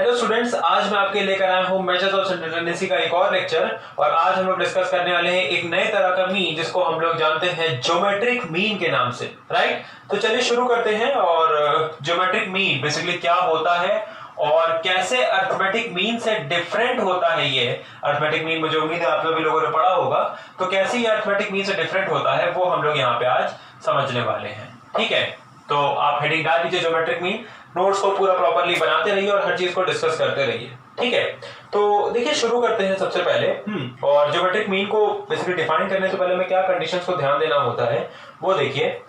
Hello students, आज मैं आपके लेकर आया हूँ मेजर्स ऑफ सेंट्रल टेंडेंसी का एक और लेक्चर। और आज हम लोग डिस्कस करने वाले हैं एक नए तरह का मीन जिसको हम लोग जानते हैं ज्योमेट्रिक मीन के नाम से। राइट, तो चलिए शुरू करते हैं। और ज्योमेट्रिक मीन बेसिकली क्या होता है और कैसे अरिथमेटिक मीन से डिफरेंट होता है। ये अरिथमेटिक मीन मुझे उम्मीद है आप सभी लोगों ने पढ़ा होगा, तो कैसे ये अरिथमेटिक मीन से डिफरेंट होता है वो हम लोग यहाँ पे आज समझने वाले हैं। ठीक है, तो आप हेडिंग डाल दीजिए ज्योमेट्रिक मीन, नोट्स को पूरा प्रॉपर्ली बनाते रहिए और हर चीज को डिस्कस करते रहिए। ठीक है, तो देखिए शुरू करते हैं सबसे पहले। और ज्योमेट्रिक मीन को बेसिकली डिफाइन करने से पहले में क्या कंडीशंस को ध्यान देना होता है वो देखिए।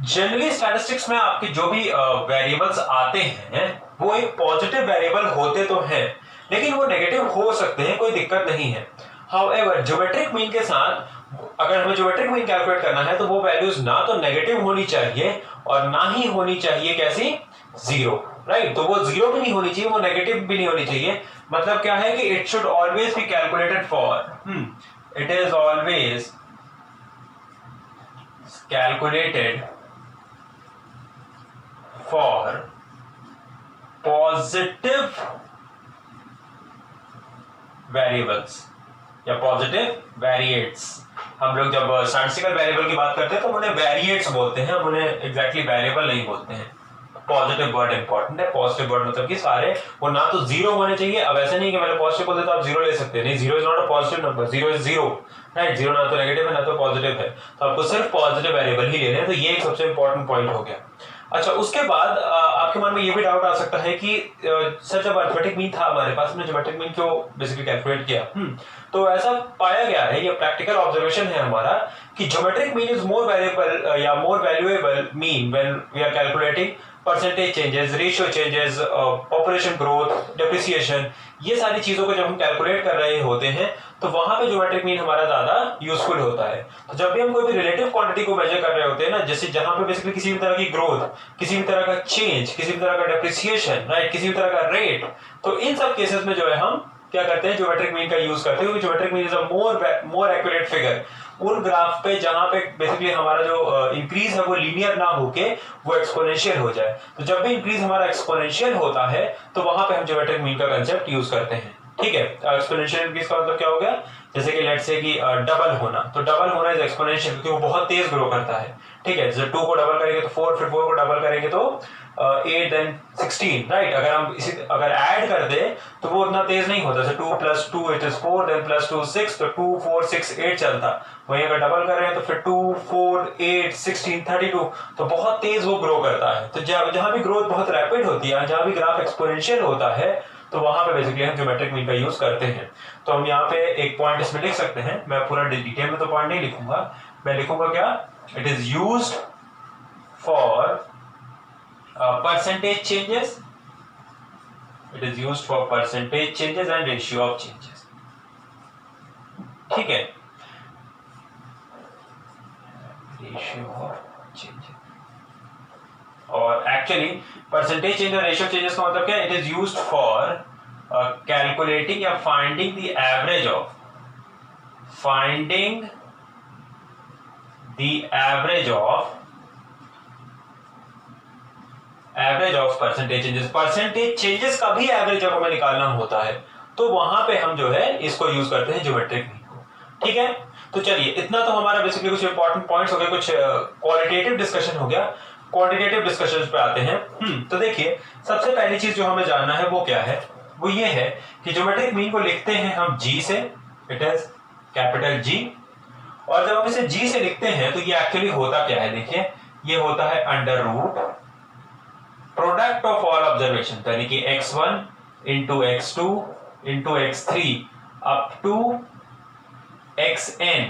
जनरली स्टैटिस्टिक्स में आपके जो भी वेरिएबल्स आते हैं वो एक पॉजिटिव वेरिएबल होते तो हैं, लेकिन वो नेगेटिव हो सकते हैं, कोई दिक्कत नहीं है। हाउएवर ज्योमेट्रिक मीन के साथ अगर हमें ज्योमेट्रिक मीन कैलकुलेट करना है तो वो वैल्यूज ना तो नेगेटिव होनी चाहिए और ना ही होनी चाहिए कैसी, जीरो। राइट, तो वो जीरो भी नहीं होनी चाहिए, वो नेगेटिव भी नहीं होनी चाहिए। मतलब क्या है कि it should always be calculated for, it is always calculated for positive variables या पॉजिटिव वेरिएट्स। हम लोग जब स्टैटिस्टिकल वेरिएबल की बात करते हैं तो उन्हें वेरिएट्स बोलते हैं, हम उन्हें एग्जैक्टली वेरिएबल नहीं बोलते हैं। पॉजिटिव वर्ड इंपॉर्टेंट है। पॉजिटिव वर्ड मतलब कि सारे वो ना तो जीरो होने चाहिए। अब ऐसा नहीं कि मैंने पॉजिटिव बोल दिया तो आप जीरो ले सकते हैं, नहीं, zero is not a positive number, zero is zero. Right, zero ना तो नेगेटिव है ना तो पॉजिटिव है, तो आपको सिर्फ पॉजिटिव वेरिएबल ही लेने हैं। तो ये एक सबसे इंपॉर्टेंट पॉइंट हो गया। अच्छा, उसके बाद आपके मन में ये भी डाउट आ सकता है कि सर जब अरिथमेटिक मीन था हमारे पास, हमने ज्योमेट्रिक मीन क्यों बेसिकली कैलकुलेट किया। तो ऐसा पाया गया है, ये प्रैक्टिकल ऑब्जर्वेशन है हमारा, कि geometric mean is more variable या more valuable mean when we are calculating percentage changes, ratio changes, population growth, depreciation, ये सारी चीजों को जब हम कैलकुलेट कर रहे होते हैं तो वहां पे ज्योमेट्रिक मीन हमारा ज्यादा यूजफुल होता है। तो जब भी हम कोई भी रिलेटिव क्वांटिटी को मेजर कर रहे होते हैं ना, जैसे जहां पे बेसिकली किसी भी तरह की ग्रोथ, किसी भी तरह का चेंज, किसी भी तरह का डेप्रिसिएशन, राइट, किसी भी तरह का रेट, तो इन सब केसेस में जो है हम क्या करते हैं, ज्योमेट्रिक मीन का यूज करते हैं, क्योंकि geometric mean is a more accurate figure. उन ग्राफ पे जहां पे बेसिकली हमारा जो इंक्रीज है वो लीनियर ना होके वो एक्सपोनेंशियल हो जाए। तो जब भी इंक्रीज हमारा एक्सपोनेंशियल होता है तो वहां पे हम ज्योमेट्रिक मीन का कंसेप्ट यूज करते हैं। ठीक है, एक्सपोनेंशियल इंक्रीज का मतलब क्या हो गया, जैसे कि लेट्स से कि डबल होना, तो डबल होना इज एक्सपोनेंशियल क्योंकि वो बहुत तेज ग्रो करता है। ठीक है, जैसे 2 को डबल करेंगे तो 4, फिर 4 को डबल करेंगे तो 8 देन 16। राइट, अगर हम इसी अगर ऐड कर दे तो वो उतना तेज नहीं होता। जैसे 2 + 2 इट इज 4, देन +2 6, तो 2 4 6 8 चलता। वहीं अगर डबल कर रहे हैं तो फिर 2 4 8 16 32, तो बहुत तेज वो ग्रो करता है। तो जहां भी ग्रोथ बहुत रैपिड होती है, जहां भी ग्राफ एक्सपोनेंशियल होता है, तो वहां पे बेसिकली हम ज्योमेट्रिक मीन का यूज करते हैं। तो हम यहाँ पे एक पॉइंट इसमें लिख सकते हैं, मैं पूरा डिटेल में तो पॉइंट नहीं लिखूंगा, मैं लिखूंगा क्या, it is used for percentage changes, it is used for percentage changes and ratio of changes। ठीक है, ratio of changes। और एक्चुअली परसेंटेज चेंज और रेशियो चेंजेस का मतलब क्या है, it is used for calculating या finding the average of percentage changes. Percentage changes का भी एवरेज जब हमें निकालना होता है तो वहां पे हम जो है इसको यूज करते हैं ज्योमेट्रिक मीन को। ठीक है, तो चलिए इतना तो हमारा बेसिकली कुछ इंपॉर्टेंट पॉइंट्स हो गए, कुछ क्वालिटेटिव डिस्कशन हो गया। क्वांटिटेटिव डिस्कशन पे आते हैं। तो देखिए सबसे पहली चीज जो हमें जानना है वो क्या है, वो ये है कि ज्योमेट्रिक मीन को लिखते हैं हम जी से, इट इज कैपिटल जी। और जब हम इसे जी से लिखते हैं तो ये एक्चुअली होता क्या है, देखिए ये होता है under root product of all observation, यानी कि x1 into x2 into x3 up to xn।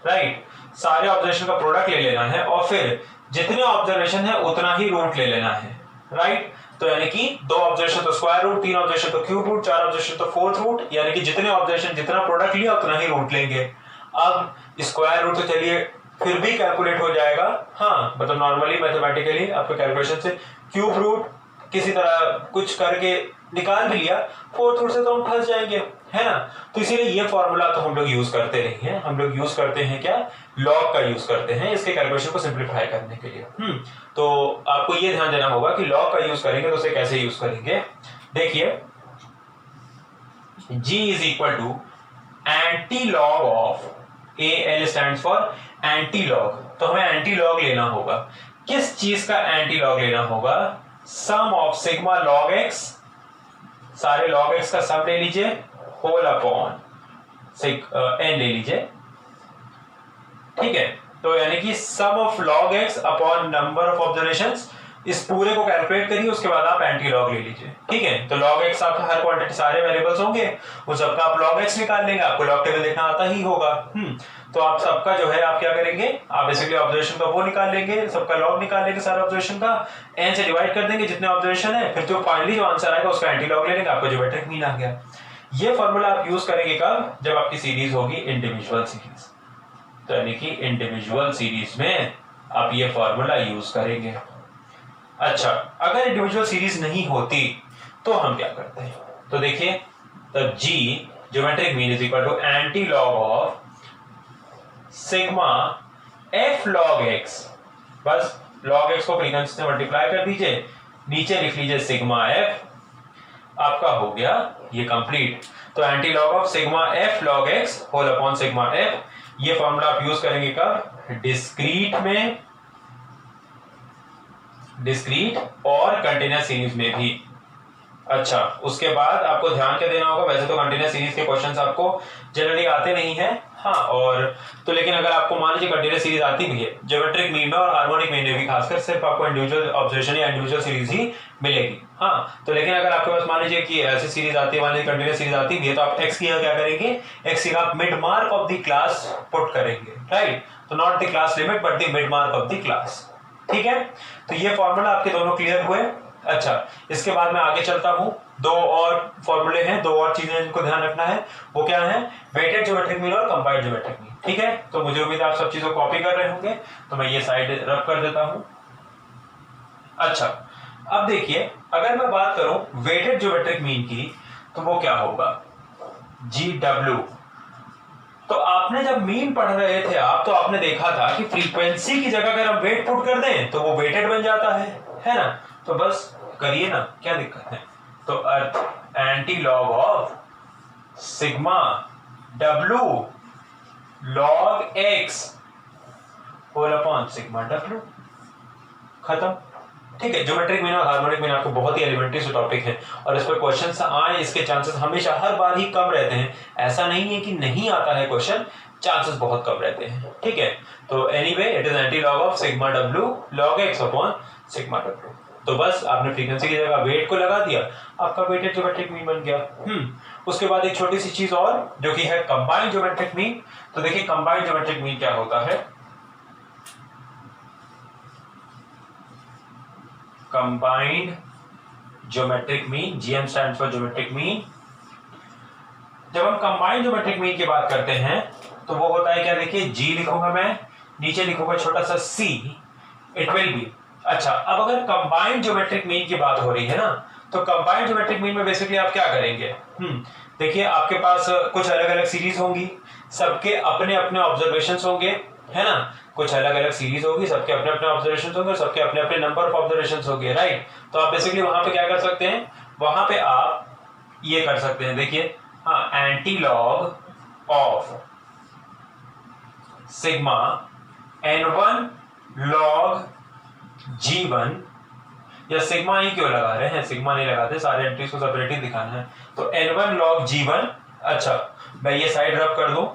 Right, सारे ऑब्जर्वेशन का प्रोडक्ट ले लेना है और फिर जितने ऑब्जर्वेशन है उतना ही रूट ले लेना है। राइट, तो यानी कि 2 ऑब्जर्वेशन तो स्क्वायर रूट, 3 ऑब्जर्वेशन तो क्यूब रूट, 4 ऑब्जर्वेशन तो फोर्थ रूट, यानी कि जितने ऑब्जर्वेशन जितना प्रोडक्ट लिया उतना ही रूट लेंगे। अब स्क्वायर रूट तो चलिए फिर भी कैलकुलेट हो जाएगा, हाँ, मतलब नॉर्मली मैथमेटिकली आपके कैलकुलेशन से क्यूब रूट किसी तरह कुछ करके निकाल भी लिया, फोर्थ रूट से तो हम फंस जाएंगे, है ना। तो इसीलिए ये फॉर्मूला तो हम लोग यूज करते नहीं है, हम लोग यूज करते हैं क्या, लॉग का यूज करते हैं इसके कैलकुलेशन को सिंप्लीफाई करने के लिए। तो आपको ये ध्यान देना होगा कि लॉग का यूज करेंगे तो उसे कैसे यूज करेंगे। देखिए G is equal to anti log of AL stands for antilog, तो हमें एंटी लॉग लेना होगा। किस चीज का एंटी लॉग लेना होगा? सम ऑफ सिग्मा लॉग एक्स, सारे लॉग एक्स का सम ले लीजिए, होल अपॉन n ले लीजिए, ठीक है। तो यानी कि sum of log x upon number of observations, इस पूरे को कैलकुलेट करिए, उसके बाद आप एंटी लॉग ले लीजिए, ठीक है। तो लॉग एक्स आप हर क्वांटिटी सारे वेरिएबल्स होंगे, उन सबका आप लॉग एक्स निकाल लेंगे, आपको लॉग टेबल देखना आता ही होगा। तो आप सबका जो है आप क्या करेंगे, आप बेसिकली ऑब्जर्वेशन का वो निकाल लेंगे, सबका लॉग निकाल लेंगे, सारे ऑब्जर्वेशन का n से डिवाइड कर देंगे जितने ऑब्जर्वेशन है, फिर जो फाइनली जो आंसर आएगा उसका एंटी लॉग ले लेंगे, आपको ज्योमेट्रिक मीन आ गया। ये फॉर्मूला आप यूज करेंगे कब? जब आपकी सीरीज होगी इंडिविजुअल सीरीज, तो यानी कि इंडिविजुअल सीरीज में आप ये फॉर्मूला यूज करेंगे। अच्छा, अगर इंडिविजुअल सीरीज नहीं होती तो हम क्या करते हैं? तो देखिए, तब G geometric mean is equal to anti log of sigma f log x, बस log x को फ्रीक्वेंसी से मल्टीप्लाई कर दीजिए, नीचे लिख लीजिए सिग्मा f, आपका हो गया ये कंप्लीट। तो anti log of sigma f log x whole upon sigma f, ये फॉर्मूला आप यूज करेंगे कब? डिस्क्रीट में, डिस्क्रीट और कंटीन्यूअस सीरीज में भी। अच्छा, उसके बाद आपको ध्यान क्या देना होगा? वैसे तो कंटीन्यूअस सीरीज के क्वेश्चंस आपको जनरली आते नहीं है, हाँ, और तो लेकिन अगर आपको मान लीजिए कंटीन्यूअस सीरीज आती भी है ज्योमेट्रिक मीन में और हार्मोनिक मीन में भी, खासकर सिर्फ आपको इंडिविजुअल ऑब्जर्वेशन या इंडिविजुअल सीरीज ही मिलेगी, हाँ। तो लेकिन अगर आपके पास मान लीजिए कि ऐसी सीरीज आती है, मान लीजिए कंटीन्यूअस सीरीज आती भी है, तो आप एक्स की क्या करेंगे? एक्स की आप mid mark of the class put करेंगे, राइट। तो not the class limit but the mid mark of the class, ठीक है। तो ये फॉर्मूला आपके दोनों क्लियर हुए। अच्छा, इसके बाद मैं आगे चलता हूं, दो और फॉर्मूले हैं, दो और चीजें जिनको ध्यान रखना है, वो क्या है? वेटेड ज्योमेट्रिक मीन और कंबाइंड ज्योमेट्रिक मीन, ठीक है। तो मुझे उम्मीद है आप सब चीजों कॉपी कर रहे होंगे, तो मैं ये साइड रब कर देता हूं। अच्छा, अब देखिए, अगर मैं बात करूं वेटेड ज्योमेट्रिक मीन की, तो वो क्या होगा? GW। तो आपने जब मीन पढ़ रहे थे आप, तो आपने देखा था कि फ्रीक्वेंसी की जगह अगर हम वेट पुट कर दें तो वो वेटेड बन जाता है ना। तो बस करिए ना, क्या दिक्कत है? तो अर्थ anti log of sigma W log x whole upon sigma W, खत्म, ठीक है। ज्योमेट्रिक मीन और हार्मोनिक मीन आपको बहुत ही एलिमेंट्री से टॉपिक है, और इस पर क्वेश्चन आए इसके चांसेस हमेशा हर बार ही कम रहते हैं। ऐसा नहीं है कि नहीं आता है क्वेश्चन, चांसेस बहुत कम रहते हैं, ठीक है। तो anyway it is anti log of sigma W log x upon sigma W। तो बस आपने फ्रीक्वेंसी की जगह वेट को लगा दिया, आपका वेटेड ज्योमेट्रिक मीन बन गया। उसके बाद एक छोटी सी चीज और जो कि है कंबाइंड ज्योमेट्रिक मीन। तो देखिए कंबाइंड ज्योमेट्रिक मीन क्या होता है? Combined geometric mean, GM stands for geometric mean. जब हम कंबाइंड ज्योमेट्रिक मीन की बात करते हैं तो वो होता है क्या? देखिए, G लिखूंगा मैं, नीचे लिखूंगा छोटा सा C, इट विल बी। अच्छा, अब अगर कंबाइंड ज्योमेट्रिक मीन की बात हो रही है ना, तो कंबाइंड ज्योमेट्रिक मीन में बेसिकली आप क्या करेंगे? देखिए, आपके पास कुछ अलग अलग सीरीज होंगी, सबके अपने अपने ऑब्जर्वेशंस होंगे, है ना। कुछ अलग अलग सीरीज होगी, सबके अपने अपने ऑब्जर्वेशंस होंगे, सबके अपने अपने नंबर ऑफ ऑब्जर्वेशंस होंगे, राइट। तो आप बेसिकली वहां पे क्या कर सकते हैं? वहां पे आप ये कर सकते हैं, देखिए, हाँ, anti log of sigma N1 log G1, या सिग्मा ही क्यों लगा रहे हैं? सिग्मा नहीं लगाते, सारे एंट्रीज को सेपरेटली दिखाना है। तो N1 log G1। अच्छा, मैं ये साइड रब कर दूं।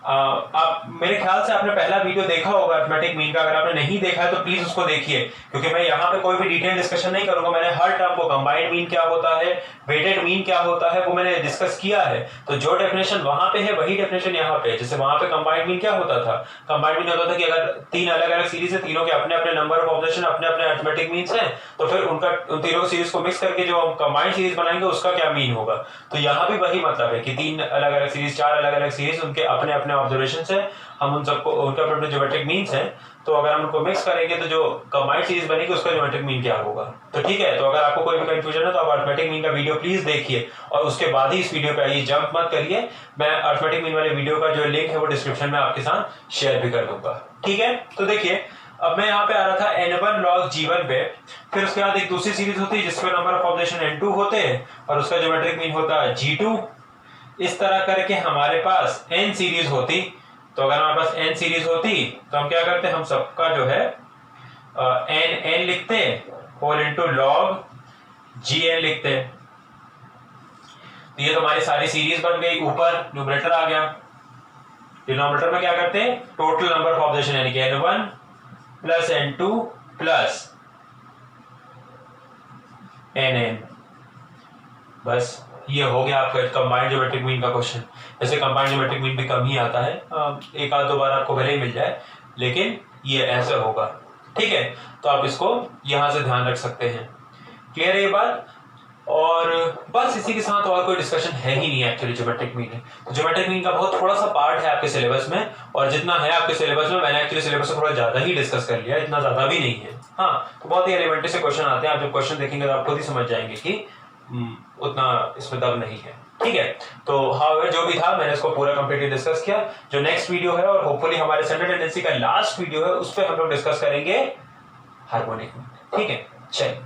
आप मेरे ख्याल से आपने पहला वीडियो देखा होगा अरिथमेटिक मीन का, अगर आपने नहीं देखा है तो प्लीज उसको देखिए, क्योंकि मैं यहाँ पे कोई भी डिटेल डिस्कशन नहीं करूंगा। मैंने हर टर्म को, कंबाइंड मीन क्या होता है, वेटेड मीन क्या होता है, वो मैंने डिस्कस किया है। तो जो डेफिनेशन वहां पे है वही डेफिनेशन यहाँ पे है। जैसे वहां पे कंबाइंड मीन क्या होता था? कंबाइंड मीन होता था कि अगर तीन अलग अलग सीरीज है, तीनों के अपने अपने नंबर ऑफ ऑब्जर्वेशन, अपने अपने अरिथमेटिक मीन्स हैं, तो फिर उन तीनों सीरीज को मिक्स करके जो हम कंबाइंड सीरीज बनाएंगे उसका क्या मीन होगा। तो यहाँ भी वही मतलब है कि तीन अलग अलग सीरीज, चार अलग अलग सीरीज, उनके अपने अपने ऑब्जर्वेशन है, हम उन सबको, उनके अपने ज्योमेट्रिक मीन्स हैं, तो अगर हम उनको मिक्स करेंगे तो जो कंबाइंड सीरीज बनेगी उसका ज्योमेट्रिक मीन क्या होगा। तो ठीक है, तो अगर आपको कोई भी कंफ्यूजन है तो आप अरिथमेटिक मीन का वीडियो प्लीज देखिए, और उसके बाद ही इस वीडियो पे आइए, जंप मत करिए। मैं अरिथमेटिक मीन वाले वीडियो का जो लिंक है वो डिस्क्रिप्शन में आपके साथ शेयर भी कर दूंगा, ठीक है। तो देखिए, अब मैं यहाँ पे आ रहा था n1 log g1 पे, फिर उसके बाद एक दूसरी सीरीज होती है जिसमें नंबर ऑफ ऑब्जर्वेशन n2 होते हैं और उसका ज्योमेट्रिक मीन होता है g2। इस तरह करके हमारे पास n सीरीज होती, तो अगर हमारे पास n सीरीज होती तो हम क्या करते, हम सबका जो है n लिखते होल इनटू log gn लिखते। तो ये तो हमारी सारी सीरीज बन गई, ऊपर न्यूमरेटर आ गया। डिनोमिनेटर में क्या करते हैं, टोटल नंबर ऑफ ऑब्जर्वेशन यानी कि n1 plus n2 plus nn। बस ये हो गया आपका कंबाइंड ज्योमेट्रिक मीन का क्वेश्चन। वैसे कंबाइंड ज्योमेट्रिक मीन भी कम ही आता है, एक आध दो बार आपको भले ही मिल जाए, लेकिन ये ऐसे होगा। ठीक है, तो आप इसको यहां से ध्यान रख सकते हैं। क्लियर है ये बात? और बस इसी के साथ और कोई डिस्कशन है ही नहीं एक्चुअली ज्योमेट्रिक मीन है। तो ज्योमेट्रिक मीन का बहुत थोड़ा सा पार्ट है आपके सिलेबस में, और जितना है आपके सिलेबस में मैंने एक्चुअली सिलेबस से थोड़ा ज्यादा ही डिस्कस कर लिया, इतना ज्यादा भी नहीं है। हाँ, तो बहुत ही एलिमेंट्री से क्वेश्चन आते हैं, आप जब क्वेश्चन देखेंगे तो आप खुद ही समझ जाएंगे कि उतना इसमें दम नहीं है। ठीक है, तो हाँ जो भी था मैंने इसको पूरा कंप्लीटली डिस्कस किया। जो नेक्स्ट वीडियो है और होपफुली हमारे सेंट्रल टेंडेंसी का लास्ट वीडियो है, उस पर हम लोग डिस्कस करेंगे हार्मोनिक मीन। ठीक है, चलिए।